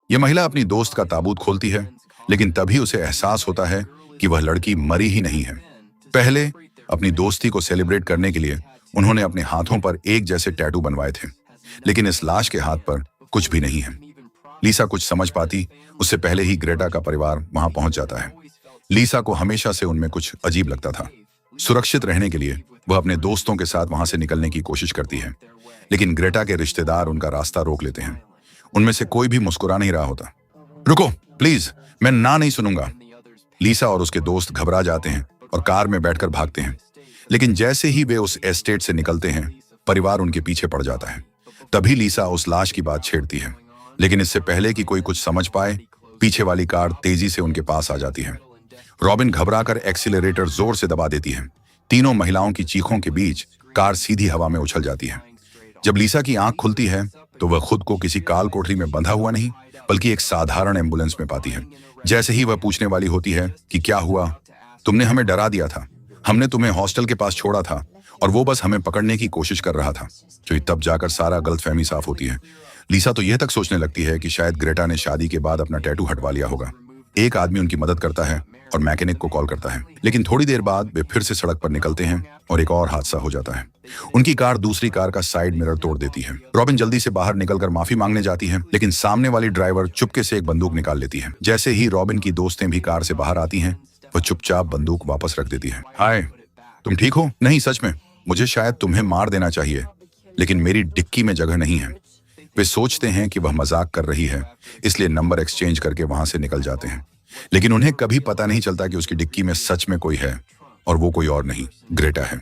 यह महिला अपनी दोस्त का ताबूत खोलती है, लेकिन तभी उसे एहसास होता है कि वह लड़की मरी ही नहीं है। पहले अपनी दोस्ती को सेलिब्रेट करने के लिए उन्होंने अपने हाथों पर एक जैसे टैटू बनवाए थे, लेकिन इस लाश के हाथ पर कुछ भी नहीं है। लीसा कुछ समझ पाती उससे पहले ही ग्रेटा का परिवार वहां पहुंच जाता है। लीसा को हमेशा से उनमें कुछ अजीब लगता था। सुरक्षित रहने के लिए वह अपने दोस्तों के साथ वहां से निकलने की कोशिश करती है, लेकिन ग्रेटा के रिश्तेदार उनका रास्ता रोक लेते हैं। उनमें से कोई भी मुस्कुरा नहीं रहा होता। रुको प्लीज, मैं ना नहीं सुनूंगा। लीसा और उसके दोस्त घबरा जाते हैं और कार में बैठकर भागते हैं, लेकिन जैसे ही वे उस एस्टेट से निकलते हैं, परिवार उनके पीछे पड़ जाता है। तभी लीसा उस लाश की बात छेड़ती है, लेकिन इससे पहले कि कोई कुछ समझ पाए, पीछे वाली कार तेजी से उनके पास आ जाती है। रॉबिन घबराकर एक्सीलरेटर जोर से दबा देती है। तीनों महिलाओं की चीखों के बीच कार सीधी हवा में उछल जाती है। जब लीसा की आंख खुलती है तो वह खुद को किसी काल कोठरी में बंधा हुआ नहीं, बल्कि एक साधारण एम्बुलेंस में पाती है। जैसे ही वह पूछने वाली होती है कि क्या हुआ, तुमने हमें डरा दिया था, हमने तुम्हें हॉस्टल के पास छोड़ा था और वो बस हमें पकड़ने की कोशिश कर रहा था। जो तब जाकर सारा गलतफहमी साफ होती है। लीसा तो यह तक सोचने लगती है कि शायद ग्रेटा ने शादी के बाद अपना टैटू हटवा लिया होगा। एक आदमी उनकी मदद करता है और मैकेनिक को कॉल करता है, लेकिन थोड़ी देर बाद वे फिर से सड़क पर निकलते हैं और एक और हादसा हो जाता है। उनकी कार दूसरी कार का साइड मिरर तोड़ देती है। रॉबिन जल्दी से बाहर निकलकर माफी मांगने जाती है, लेकिन सामने वाली ड्राइवर चुपके से एक बंदूक निकाल लेती है। जैसे ही रॉबिन की दोस्तें भी कार से बाहर आती हैं, वह चुपचाप बंदूक वापस रख देती है। हाय, तुम ठीक हो? नहीं, सच में मुझे शायद तुम्हें मार देना चाहिए, लेकिन मेरी डिक्की में जगह नहीं है। वे सोचते हैं कि वह मजाक कर रही है, इसलिए नंबर एक्सचेंज करके वहां से निकल जाते हैं, लेकिन उन्हें कभी पता नहीं चलता कि उसकी डिक्की में सच में कोई है, और वो कोई और नहीं, ग्रेटा है।